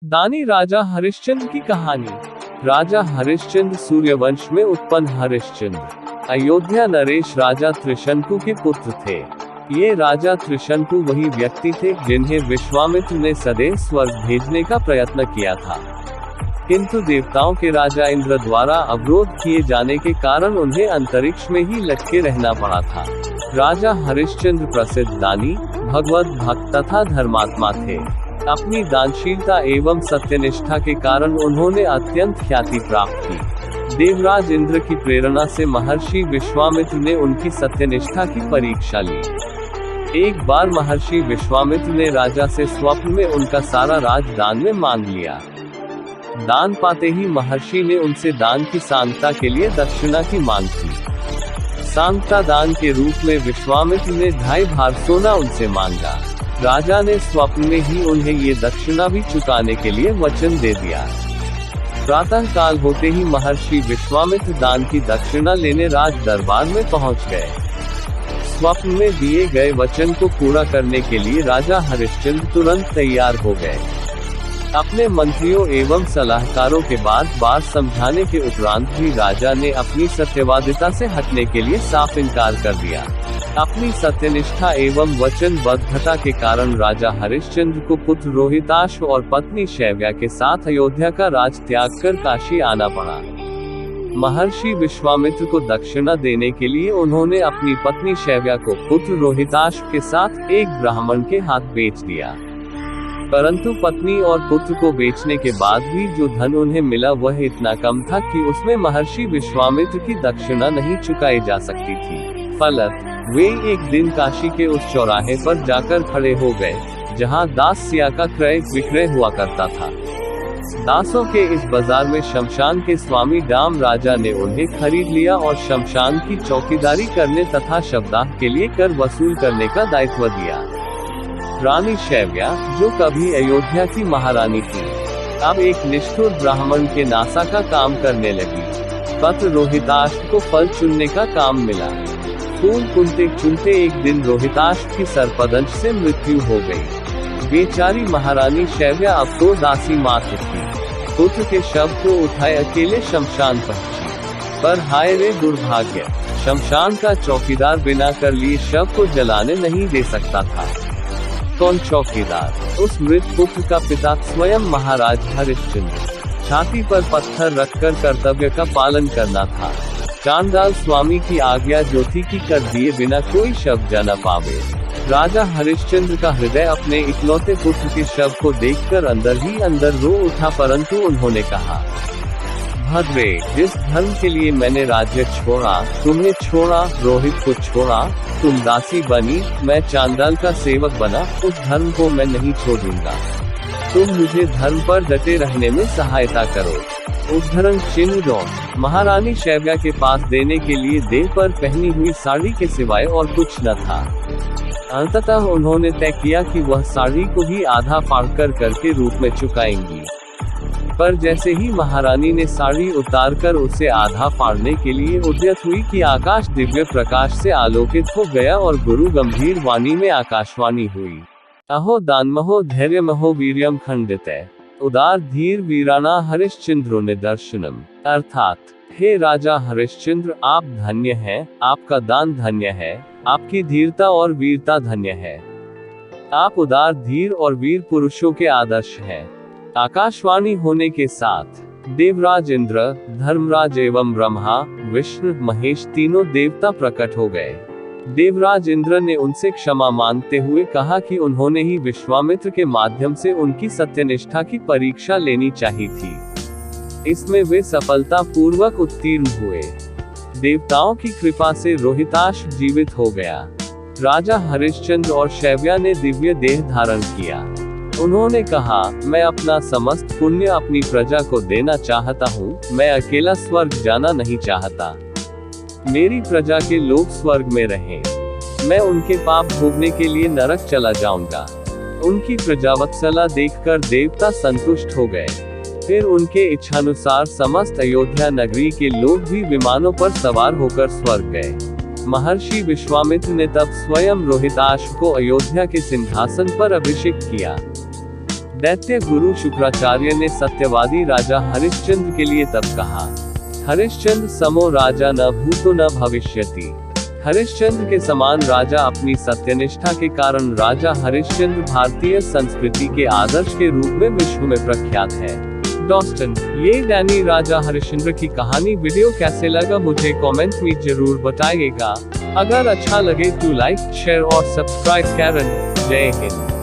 दानी राजा हरिश्चंद्र की कहानी। राजा हरिश्चंद्र सूर्यवंश में उत्पन्न हरिश्चंद्र अयोध्या नरेश राजा त्रिशंकु के पुत्र थे। ये राजा त्रिशंकु वही व्यक्ति थे जिन्हें विश्वामित्र ने सदैव स्वर्ग भेजने का प्रयत्न किया था, किंतु देवताओं के राजा इंद्र द्वारा अवरोध किए जाने के कारण उन्हें अंतरिक्ष में ही लटके रहना पड़ा था। राजा हरिश्चंद्र प्रसिद्ध दानी, भगवत भक्त तथा धर्मात्मा थे। अपनी दानशीलता एवं सत्यनिष्ठा के कारण उन्होंने अत्यंत ख्याति प्राप्त की। देवराज इंद्र की प्रेरणा से महर्षि विश्वामित्र ने उनकी सत्यनिष्ठा की परीक्षा ली। एक बार महर्षि विश्वामित्र ने राजा से स्वप्न में उनका सारा राज दान में मांग लिया। दान पाते ही महर्षि ने उनसे दान की सांगता के लिए दक्षिणा की मांग की। सांगता दान के रूप में विश्वामित्र ने 2.5 भार सोना उनसे मांगा। राजा ने स्वप्न में ही उन्हें ये दक्षिणा भी चुकाने के लिए वचन दे दिया। प्रातः काल होते ही महर्षि विश्वामित्र दान की दक्षिणा लेने राज दरबार में पहुंच गए। स्वप्न में दिए गए वचन को पूरा करने के लिए राजा हरिश्चंद्र तुरंत तैयार हो गए। अपने मंत्रियों एवं सलाहकारों के बार समझाने के उपरांत भी राजा ने अपनी सत्यवादिता से हटने के लिए साफ इनकार कर दिया। अपनी सत्यनिष्ठा एवं वचनबद्धता के कारण राजा हरिश्चंद्र को पुत्र रोहिताश्व और पत्नी शैव्या के साथ अयोध्या का राज त्याग कर काशी आना पड़ा। महर्षि विश्वामित्र को दक्षिणा देने के लिए उन्होंने अपनी पत्नी शैव्या को पुत्र रोहिताश्व के साथ एक ब्राह्मण के हाथ बेच दिया, परंतु पत्नी और पुत्र को बेचने के बाद भी जो धन उन्हें मिला वह इतना कम था कि उसमें महर्षि विश्वामित्र की दक्षिणा नहीं चुकाई जा सकती थी। फलत वे एक दिन काशी के उस चौराहे पर जाकर खड़े हो गए जहां दास्या का क्रय विक्रय हुआ करता था। दासों के इस बाजार में शमशान के स्वामी डाम राजा ने उन्हें खरीद लिया और शमशान की चौकीदारी करने तथा शवदाह के लिए कर वसूल करने का दायित्व दिया। रानी शैव्या, जो कभी अयोध्या की महारानी थी, अब एक निष्ठुर ब्राह्मण के नासा का काम करने लगी। पत्र रोहिताश्व को फल चुनने का काम मिला। फूल चुनते एक दिन रोहिताश्व की सर्पदंश से मृत्यु हो गई। बेचारी महारानी शैव्या अब तो दासी मात्र थी। पुत्र के शव को उठाए अकेले शमशान पहुंची, पर हाय रे दुर्भाग्य, शमशान का चौकीदार बिना कर लिए शव को जलाने नहीं दे सकता था। कौन चौकीदार? उस मृत पुत्र का पिता स्वयं महाराज हरिश्चंद्र। छाती पर पत्थर रखकर कर्तव्य का पालन करना था। चांडाल स्वामी की आज्ञा जो थी कि कर दिए बिना कोई शव जला पावे। राजा हरिश्चंद्र का हृदय अपने इकलौते पुत्र के शव को देखकर अंदर ही अंदर रो उठा, परंतु उन्होंने कहा, भद्रे, जिस धर्म के लिए मैंने राज्य छोड़ा, तुम्हें छोड़ा, रोहित को छोड़ा, तुम दासी बनी, मैं चांडाल का सेवक बना, उस धर्म को मैं नहीं छोड़ूंगा। तुम मुझे धर्म पर डटे रहने में सहायता करो। उद्धरण चिन्ह दो। महारानी शैव्या के पास देने के लिए देह पर पहनी हुई साड़ी के सिवाय और कुछ न था। अंततः उन्होंने तय किया कि वह साड़ी को ही आधा फाड़कर कर के रूप में चुकाएंगी। पर जैसे ही महारानी ने साड़ी उतारकर उसे आधा फाड़ने के लिए उद्यत हुई कि आकाश दिव्य प्रकाश से आलोकित हो गया और गुरु गंभीर वाणी में आकाशवाणी हुई, अहो दानमहो धैर्यमहो वीर्यम खंडितः उदार धीर वीराना हरिश्चंद्रो ने दर्शनम। अर्थात, हे राजा हरिश्चंद्र, आप धन्य हैं, आपका दान धन्य है, आपकी धीरता और वीरता धन्य है। आप उदार धीर और वीर पुरुषों के आदर्श हैं। आकाशवाणी होने के साथ देवराज इंद्र, धर्मराज एवं ब्रह्मा, विष्णु, महेश तीनों देवता प्रकट हो गए। देवराज इंद्र ने उनसे क्षमा मांगते हुए कहा कि उन्होंने ही विश्वामित्र के माध्यम से उनकी सत्यनिष्ठा की परीक्षा लेनी चाहिए थी। इसमें वे सफलता पूर्वक उत्तीर्ण हुए। देवताओं की कृपा से रोहिताश्व जीवित हो गया। राजा हरिश्चंद्र और शैव्या ने दिव्य देह धारण किया। उन्होंने कहा, मैं अपना समस्त पुण्य अपनी प्रजा को देना चाहता हूँ, मैं अकेला स्वर्ग जाना नहीं चाहता। मेरी प्रजा के लोग स्वर्ग में रहें। मैं उनके पाप भोगने के लिए नरक चला जाऊंगा। उनकी प्रजावत्सला देखकर देवता संतुष्ट हो गए। फिर उनके इच्छानुसार समस्त अयोध्या नगरी के लोग भी विमानों पर सवार होकर स्वर्ग गए। महर्षि विश्वामित्र ने तब स्वयं रोहिताश्व को अयोध्या के सिंहासन पर अभिषेक किया। दैत्य गुरु शुक्राचार्य ने सत्यवादी राजा हरिश्चंद्र के लिए तब कहा, हरिश्चंद्र समो राजा न भूतो न भविष्यति। हरिश्चंद्र के समान राजा अपनी सत्यनिष्ठा के कारण राजा हरिश्चंद्र भारतीय संस्कृति के आदर्श के रूप में विश्व में प्रख्यात है। दोस्तों, ये डैनी राजा हरिश्चंद्र की कहानी वीडियो कैसे लगा मुझे कमेंट में जरूर बताइएगा। अगर अच्छा लगे तो लाइक, शेयर और सब्सक्राइब करें। जय हिंद।